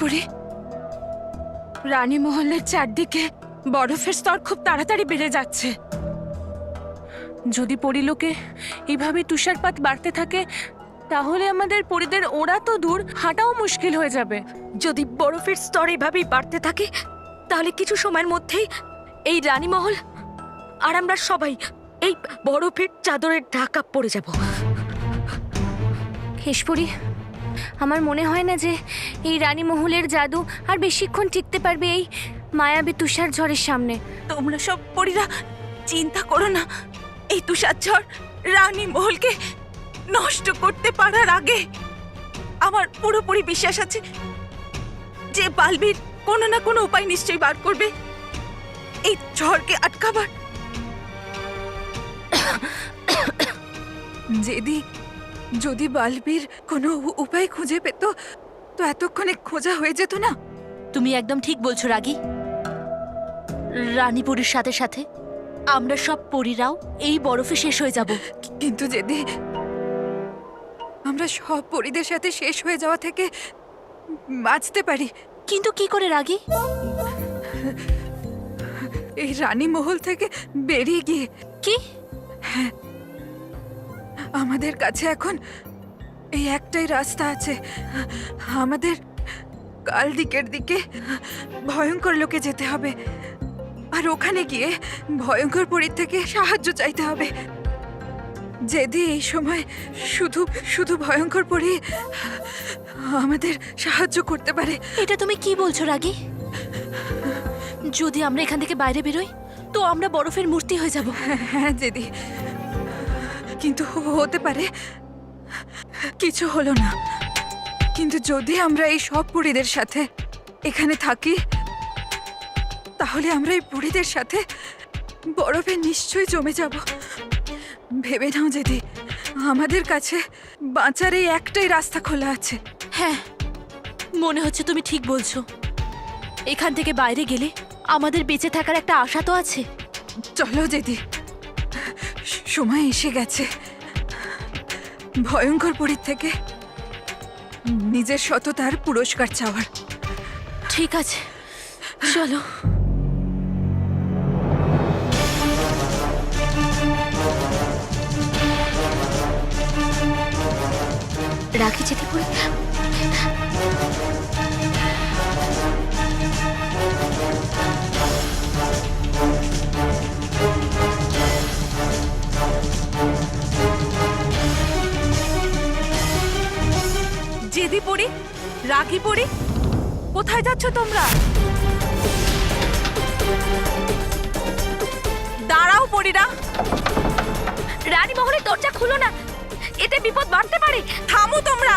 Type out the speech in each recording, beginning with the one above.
হেশপুরি, রানী মহলের চারদিকে বরফের স্তর খুব তাড়াতাড়ি বেড়ে যাচ্ছে। যদি পরিলোকে এইভাবে তুষারপাত বাড়তে থাকে তাহলে আমাদের পরিদের ওড়া তো দূর, হাঁটাও মুশকিল হয়ে যাবে। যদি বরফের স্তর এভাবেই বাড়তে থাকে তাহলে কিছু সময়ের মধ্যেই এই রানীমহল আর আমরা সবাই এই বরফের চাদরের ঢাকা পড়ে যাব। হেশপুরি, আমার মনে হয় না যে এই রানী মহলের জাদু আর বেশিক্ষণ টিকতে পারবে এই মায়াবী তুষার ঝড়ের সামনে। তোমরা সব পরীরা চিন্তা করো না, এই তুষারঝড় রানী মহলকে নষ্ট করতে পারার আগে আমার পুরোপুরি বিশ্বাস আছে যে বালবীর কোনো না কোনো উপায় নিশ্চয়ই বার করবে এই ঝড়কে আটকাবার। যদি বালবীর কোনো উপায় খুঁজে পেত তো এতক্ষণে খোঁজা হয়ে যেত না। তুমি একদম ঠিক বলছো রাগী। রানীপুরীর সাথে সাথে আমরা সব পরীরাও এই বরফে শেষ হয়ে যাব। কিন্তু যদি আমরা সব পরীদের সাথে শেষ হয়ে যাওয়া থেকে বাঁচতে পারি। কিন্তু কি করে রাগী? এই রানী মহল থেকে বেরিয়ে গিয়ে। কি? হ্যাঁ, আমাদের কাছে এখন এই একটাই রাস্তা আছে। আমাদের কাল দিকের দিকে ভয়ঙ্কর লোকে যেতে হবে আর ওখানে গিয়ে ভয়ঙ্কর পরীর থেকে সাহায্য চাইতে হবে। যদি এই সময় শুধু শুধু ভয়ঙ্কর পরী আমাদের সাহায্য করতে পারে। এটা তুমি কি বলছো রাগী? যদি আমরা এখান থেকে বাইরে বেরোই তো আমরা বরফের মূর্তি হয়ে যাব। হ্যাঁ দিদি, কিন্তু হতে পারে কিছু হলো না। কিন্তু যদি আমরা এই সব পরীদের সাথে এখানে থাকি তাহলে আমরা এই পরীদের সাথে বরফে নিশ্চয়ই জমে যাব। ভেবে নাও দিদি, আমাদের কাছে বাঁচার এই একটাই রাস্তা খোলা আছে। হ্যাঁ, মনে হচ্ছে তুমি ঠিক বলছো। এখান থেকে বাইরে গেলে আমাদের বেঁচে থাকার একটা আশা তো আছে। চলো দিদি, সময় এসে গেছে ভয়ঙ্কর পরীর থেকে নিজের সততার পুরস্কার চাওয়ার। ঠিক আছে, চলো। রাখি যেতে পারি। জেদি পড়ি, রাগি পড়ি, কোথায় যাচ্ছ তোমরা? দাঁড়াও পড়িরা। রানী মহলের দরজা খুলো না, এতে বিপদ বাড়তে পারে। থামো তোমরা।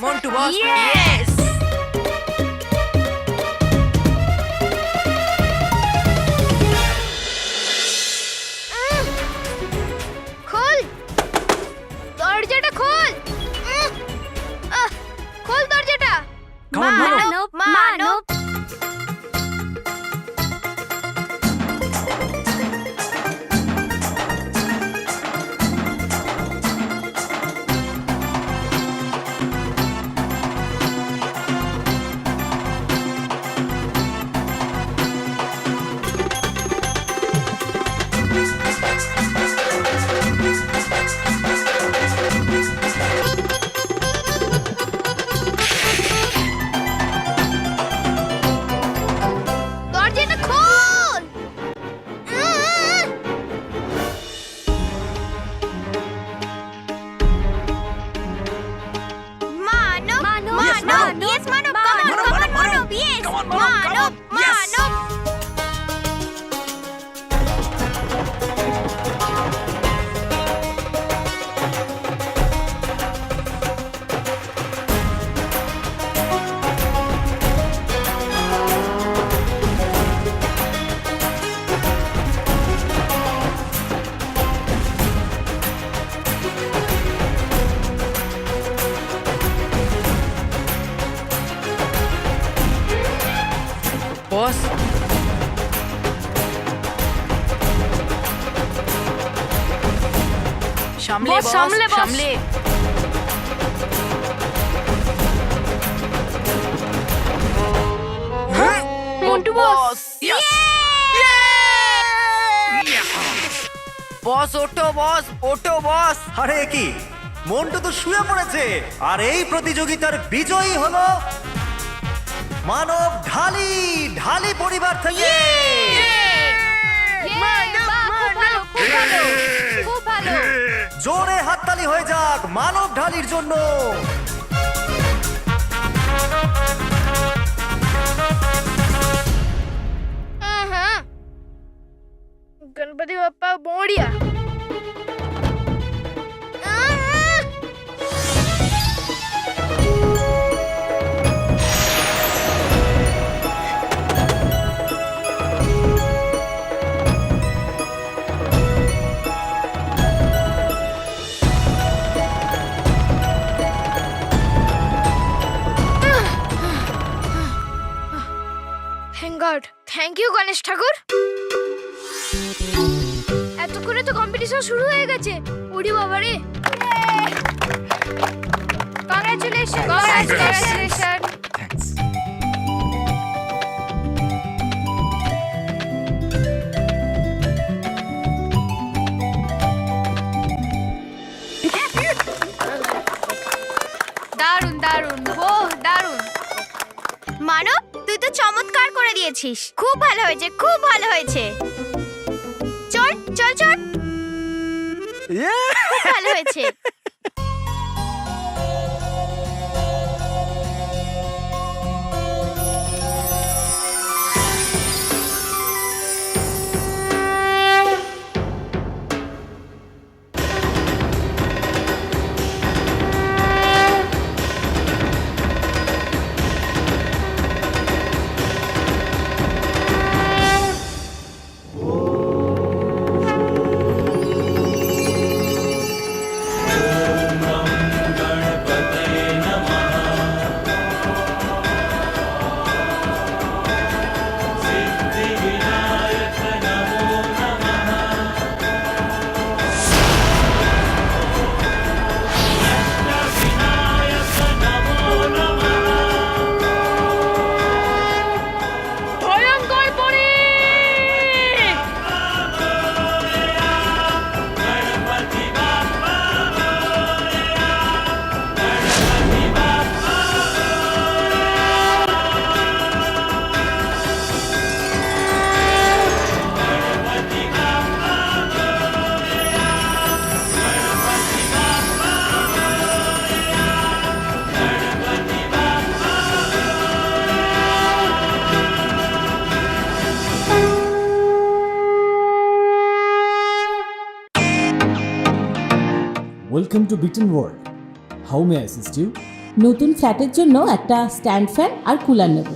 Montu boss. Yes! খোল দরজাটা, খোল। খোল দরজাটা। মানব, মানব। সামলে বস, সামলে বস। সামলে। মন্টু বস। বস ওঠো, বস ওঠো, বস। আরে কি মন্টু তো শুয়ে পড়েছে। আর এই প্রতিযোগিতার বিজয়ী হলো মানব ঢালি। ঢালি পরিবার থেকে জোরে হাততালি হয়ে যাক মানব ঢালির জন্য। Ganpati Bappa Moriya. Thank God. Thank you, Ganesh ঠাকুর। এতক্ষণে তো কম্পিটিশন শুরু হয়ে গেছে। ওরে বাবা রে, কংগ্রাচুলেশন। কংগ্রাচুলেশন। দারুণ দারুণ, ওহ দারুণ। মানব, তুই তো চমৎকার করে দিয়েছিস। খুব ভালো হয়েছে, খুব ভালো হয়েছে। চল চল চল, খুব ভালো হয়েছে। Welcome to Beaten World. How may I assist you? নতুন ফ্ল্যাটের জন্য একটা স্ট্যান্ড ফ্যান আর কুলার নেব।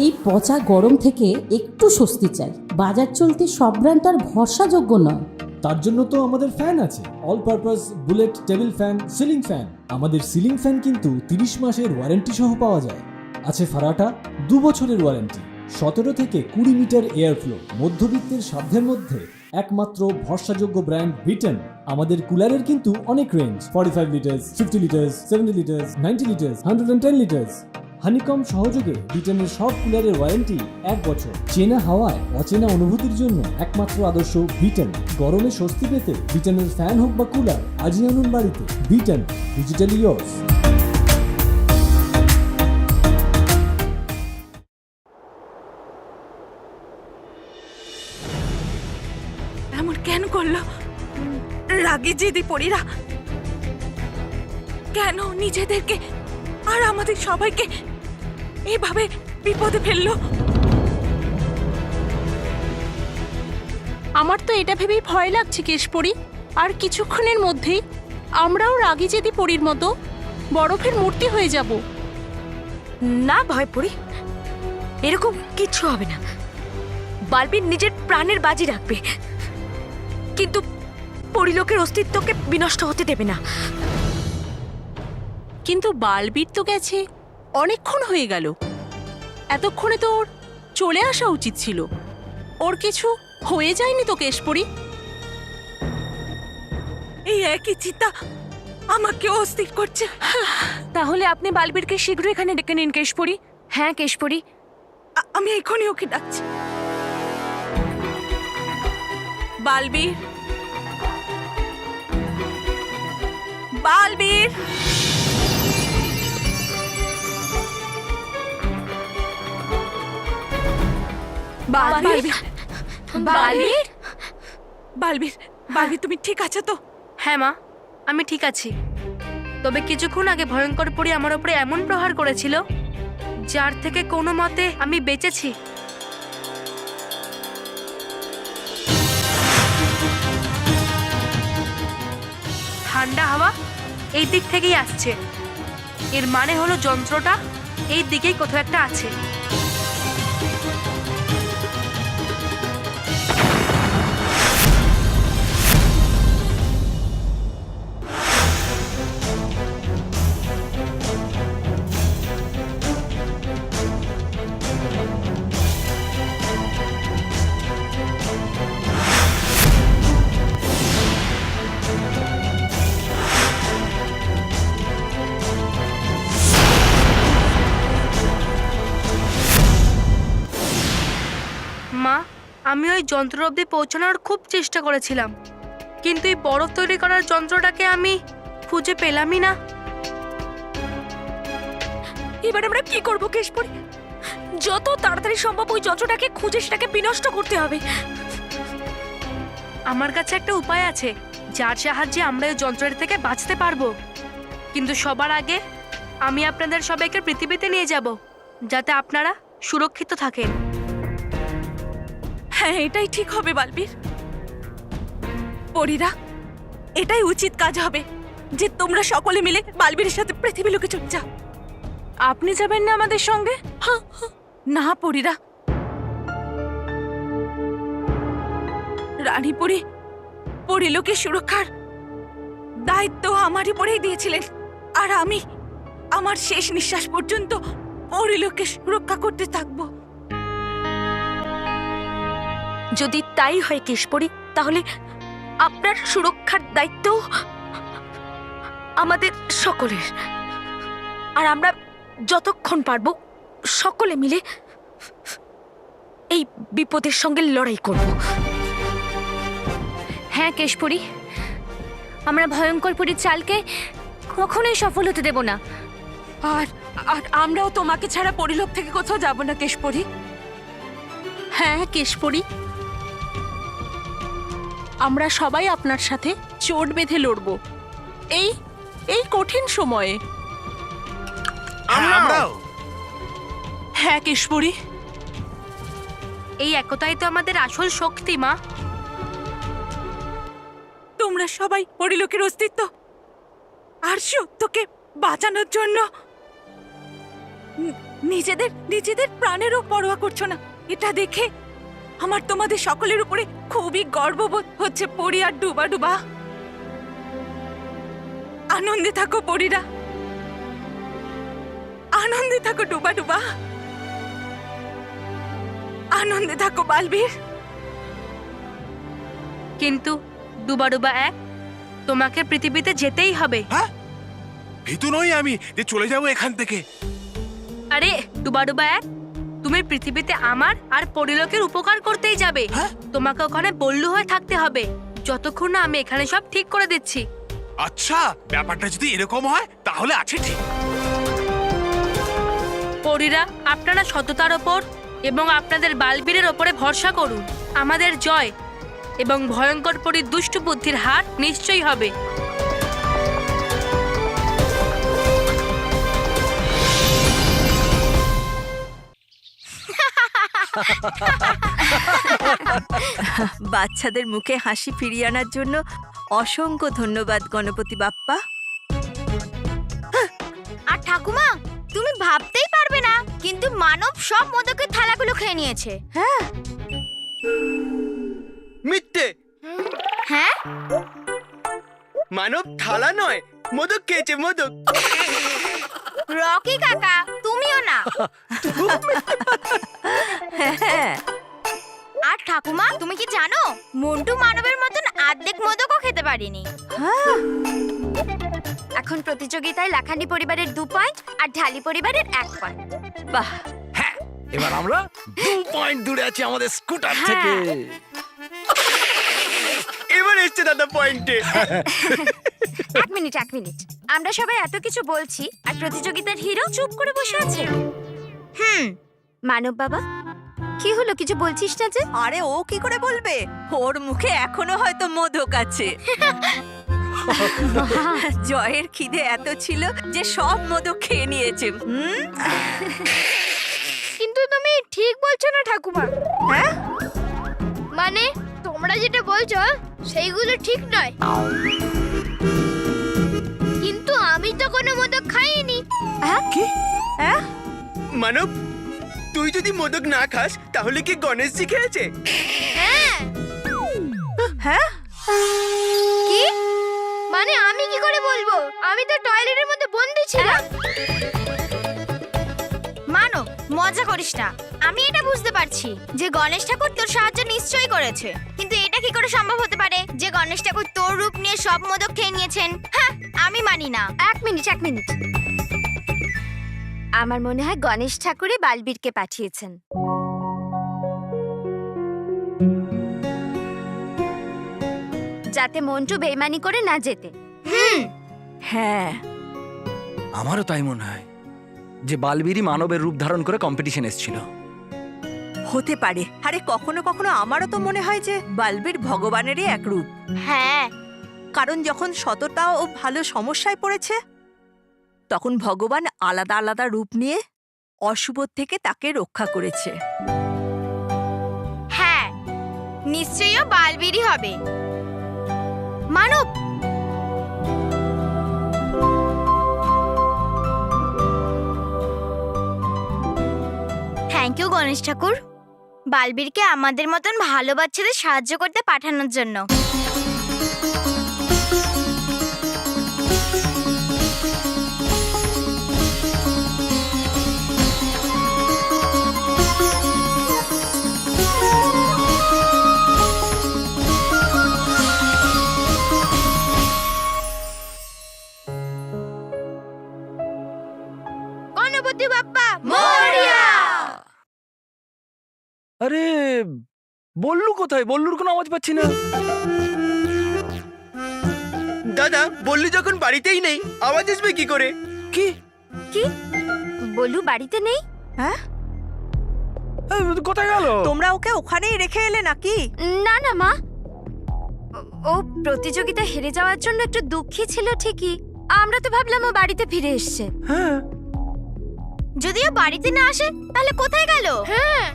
এই পচা গরম থেকে একটু স্বস্তি চাই। বাজার চলতে সব ব্র্যান্ড আর ভরসাযোগ্য নয়। তার জন্য তো আমাদের ফ্যান আছে, all purpose bullet table fan, ceiling fan. আমাদের সিলিং ফ্যান কিন্তু 30 মাসের ওয়ারেন্টি সহ পাওয়া যায়। আছে ফারাটা 2 বছরের ওয়ারেন্টি, 17 থেকে 20 মিটার এয়ার ফ্লো। মধ্যবিত্তের সাধ্যের মধ্যে একমাত্র ভরসাযোগ্য ব্র্যান্ড বিটেন। আমাদের কুলারের কিন্তু অনেক range, 45 litres, 50 litres, 70 litres, 90 litres, 110 litres. Honeycomb সহযোগে বিটেনের সব কুলারের ওয়ারেন্টি 1 বছর। চেনা হাওয়ায় অচেনা অনুভূতির জন্য একমাত্র আদর্শ বিটেন। গরমে স্বস্তি পেতে বিটেনের ফ্যান হোক বা কুলার, আজই আনুন বাড়িতে। Beaten, digitally yours. এমন কেন করলো রাগী জিদি পরীরা? কেন নিজেদেরকে আর আমাদের সবাইকে এভাবে বিপদে ফেললো? আমার তো এটা ভেবেই ভয় লাগছে কেশপরি। আর কিছুক্ষণের মধ্যেই আমরাও রাগী জেদি পরীর মতো বরফের মূর্তি হয়ে যাব। না ভয় পড়ি, এরকম কিচ্ছু হবে না। বালবির নিজের প্রাণের বাজি রাখবে, কিন্তু পরিলোকের অস্তিত্বকে বিনষ্ট হতে দেবে না। কিন্তু বালবির তো গেছে, অনেকক্ষণ হয়ে গেল। এতক্ষণে তো ওর চলে আসা উচিত ছিল। ওর কিছু হয়ে যায়নি তো কেশপরি? এই একই চিন্তা আমাকে অস্থির করছে। তাহলে আপনি বালবীরকে শীঘ্রই এখানে ডেকে নিন কেশপুরী। হ্যাঁ কেশপুরী। আমি এখনই ওকে ডাকছি। বালবীর, বালবীর, বালবীর, বালবীর? বালবীর, বালবীর তুমি ঠিক আছো তো? হ্যাঁ মা, আমি ঠিক আছি। তবে কিছুক্ষণ আগে ভয়ঙ্কর পরী আমার উপরে এমন প্রহার করেছিল যার থেকে কোনো মতে আমি বেঁচেছি। ঠান্ডা হাওয়া এই দিক থেকেই আসছে। এর মানে হলো যন্ত্রটা এই দিকেই কোথাও একটা আছে। মা, আমি ওই যন্ত্র অবধি পৌঁছানোর খুব চেষ্টা করেছিলাম, কিন্তু এই বরফ তৈরি করার যন্ত্রটাকে আমি খুঁজে পেলামই না। এবার আমরা কি করব কেশপুরী? যত তাড়াতাড়ি সম্ভব ওই যন্ত্রটাকে খুঁজে সেটাকে বিনষ্ট করতে হবে। আমার কাছে একটা উপায় আছে যার সাহায্যে আমরা ওই যন্ত্রের থেকে বাঁচতে পারবো, কিন্তু সবার আগে আমি আপনাদের সবাইকে পৃথিবীতে নিয়ে যাব যাতে আপনারা সুরক্ষিত থাকেন। হ্যাঁ, এটাই ঠিক হবে বালবীর। পরীরা, এটাই উচিত কাজ হবে যে তোমরা সকলে মিলে বালবীরের সাথে পৃথিবী লোকে চলে যাও। আপনি যাবেন না আমাদের সঙ্গে? না পরীরা, রানী পরী পরীলোকের সুরক্ষার দায়িত্ব আমারই উপরেই দিয়েছিলেন, আর আমি আমার শেষ নিঃশ্বাস পর্যন্ত পরীলোকে সুরক্ষা করতে থাকবো। যদি তাই হয় কেশপুরী, তাহলে আপনার সুরক্ষার দায়িত্ব আমাদের সকলের, আর আমরা যতক্ষণ পারবো সকলে মিলে এই বিপদের সঙ্গে লড়াই করব। হ্যাঁ কেশপুরী, আমরা ভয়ঙ্কর পরীর চালকে কখনোই সফল হতে দেব না। আর আর আমরাও তোমাকে ছাড়া পরিলোক থেকে কোথাও যাব না কেশপুরী। হ্যাঁ কেশপুরী, আমরা সবাই আপনার সাথে জোট বেঁধে লড়ব এই এই কঠিন সময়ে। আমরাও। হ্যাঁ কেশপুরী, এই একতাই তো আমাদের আসল শক্তি মা। তোমরা সবাই পরিলোকের অস্তিত্ব আর সত্যকে বাঁচানোর জন্য নিজেদের নিজেদের প্রাণেরও পরোয়া করছো না। এটা দেখে আমার তোমাদের সকলের উপরে খুবই গর্ববোধ হচ্ছে পরি আর ডুবা ডুবা। আনন্দে থাকো পরীরা, আনন্দে থাকো ডুবা ডুবা, আনন্দে থাকো বালবীর। কিন্তু ডুবা ডুবা এক, তোমাকে পৃথিবীতে যেতেই হবে। হ্যাঁ, ভীতু নই আমি যে চলে যাবো এখান থেকে। আরে ডুবা ডুবা এক, তুমি পৃথিবীতে আমার আর পরিলোকের উপকার করতেই যাবে। তোমাকে ওখানে বল্লু হয়ে থাকতে হবে যতক্ষণ না আমি এখানে সব ঠিক করে দিচ্ছি। আচ্ছা, ব্যাপারটা যদি এরকম হয় তাহলে আছে ঠিক। পরীরা, আপনারা সততার ওপর এবং আপনাদের বালবীরের ওপরে ভরসা করুন। আমাদের জয় এবং ভয়ঙ্কর পরীর দুষ্ট বুদ্ধির হার নিশ্চয়ই হবে। বাচ্চাদের মুখে হাসি ফিরিয়ে আনার জন্য অসংখ্য ধন্যবাদ গণপতি বাপ্পা। আর ঠাকুমা, তুমি ভাবতেই পারবে না, কিন্তু মানব সব মোদকের থালাগুলো খেয়ে নিয়েছে। মিথ্যে। হ্যাঁ, মানব থালা নয়, মোদক খেয়েছে, মোদক। রকি কাকা, তুমিও না। হ্যাঁ, আর ঠাকুমা, তুমি কি জানো মন্টু মানবের মতন আর্ধেক মোদকও খেতে পারেনি। এখন প্রতিযোগিতায় লাখানি পরিবারের 2 পয়েন্ট আর ঢালি পরিবারের 1 পয়েন্ট। বাহ, হ্যাঁ, এবার আমরা 2 পয়েন্ট দূরে আছি আমাদের স্কুটার হ্যাঁ। থেকে। এবার এসছে দাদা পয়েন্টে। 1 মিনিট, 1 মিনিট। আমরা সবাই এত কিছু বলছি আর প্রতিযোগিতার হিরো চুপ করে বসে আছে। মানব বাবা, কি হলো, কিছু বলছিস না যে? আরে ও কি করে বলবে? ওর মুখে এখনো হয়তো মোদক আছে। জয়ের খিদে এত ছিল যে সব মোদক খেয়ে নিয়েছে। কিন্তু তুমি ঠিক বলছো না ঠাকুমা। হ্যাঁ, মানে তোমরা যেটা বলছো সেইগুলো ঠিক নয়। কিন্তু আমি তো কোনো মোদক খাইনি। কি? হ্যাঁ, মানব, তুই যদি মোদক না খাস তাহলে কি গণেশজি খেয়েছে? হ্যাঁ। হ্যাঁ, কি? মানে আমি কি করে বলবো? আমি তো টয়লেটের মধ্যে বন্দি ছিলাম। মানো, মজা করিস না। আমি এটা বুঝতে পারছি যে গণেশ ঠাকুর তোর সাহায্য নিশ্চয়ই করেছে, কিন্তু এটা কি করে সম্ভব হতে পারে যে গণেশ ঠাকুর তোর রূপ নিয়ে সব মোদক খেয়ে নিয়েছেন? হ্যাঁ, আমি মানি না। 1 মিনিট, 1 মিনিট। আমার মনে হয় গণেশ ঠাকুরই বালবীরকে পাঠিয়েছেন। যাতে মন্টু বেইমানি করে না যেতে। হ্যাঁ, আমারও তাই মনে হয় যে বালবীরই মানবের রূপ ধারণ করে কম্পিটিশন এসেছিল। হতে পারে। আরে কখনো কখনো আমারও তো মনে হয় যে বালবীর ভগবানেরই এক রূপ। হ্যাঁ, কারণ যখন সততা ও ভালো সমস্যায় পড়েছে তখন ভগবান আলাদা আলাদা রূপ নিয়ে অশুভ থেকে তাকে রক্ষা করেছে। হ্যাঁ, নিশ্চয়ই ও বালবীরই হবে। মানব, থ্যাংক ইউ গণেশ ঠাকুর, বালবীরকে আমাদের মতন ভালো বাচ্চাদের সাহায্য করতে পাঠানোর জন্য। গণপতি বাপ্পা মোরিয়া। আরে বল্লু কোথায়? বল্লুর কোনো আওয়াজ পাচ্ছি না। দাদা, বললি যখন বাড়িতেই নেই, আওয়াজ আসবে কি করে? কি? কি বলু বাড়িতে নেই? হ্যাঁ, কোথায় গেল? তোমরা ওকে ওখানেই রেখে এলে নাকি? না না মা, ও প্রতিযোগিতা হেরে যাওয়ার জন্য একটু দুঃখী ছিল ঠিকই। আমরা তো ভাবলাম ও বাড়িতে ফিরে এসছে। হ্যাঁ, যদিও বাড়িতে না আসে তাহলে কোথায় গেল? হ্যাঁ,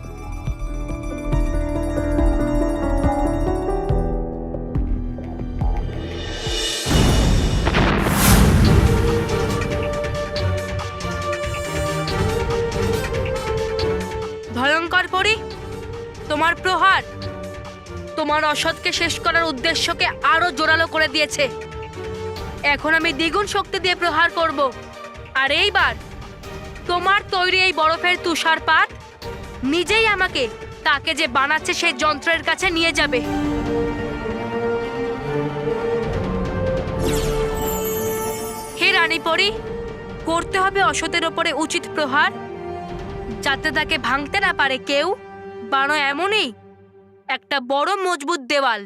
ভয়ঙ্কর পরি, তোমার প্রহার তোমার অসৎকে শেষ করার উদ্দেশ্যকে আরো জোরালো করে দিয়েছে। এখন আমি দ্বিগুণ শক্তি দিয়ে প্রহার করব। আর এইবার তোমার তৈরি এই বরফের তুষারপাত নিজেই আমাকে তাকে যে বানাচ্ছে সেই যন্ত্রের কাছে নিয়ে যাবে। হে রানী পরি, করতে হবে অসতের ওপরে উচিত প্রহার, যাতে তাকে ভাঙতে না পারে কেউ। বানো এমনই একটা বড় মজবুত দেওয়াল।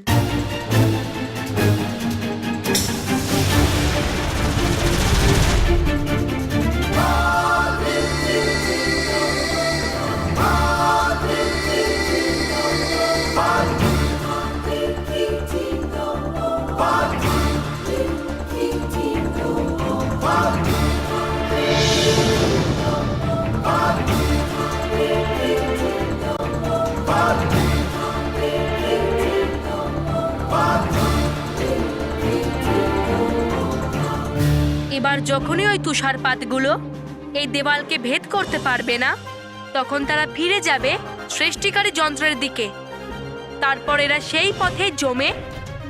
এবার যখনই ওই তুষারপাতগুলো এই দেওয়ালকে ভেদ করতে পারবে না, তখন তারা ফিরে যাবে সৃষ্টিকারী যন্ত্রের দিকে। তারপর এরা সেই পথে জমে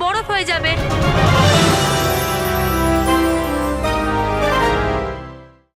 বরফ হয়ে যাবে।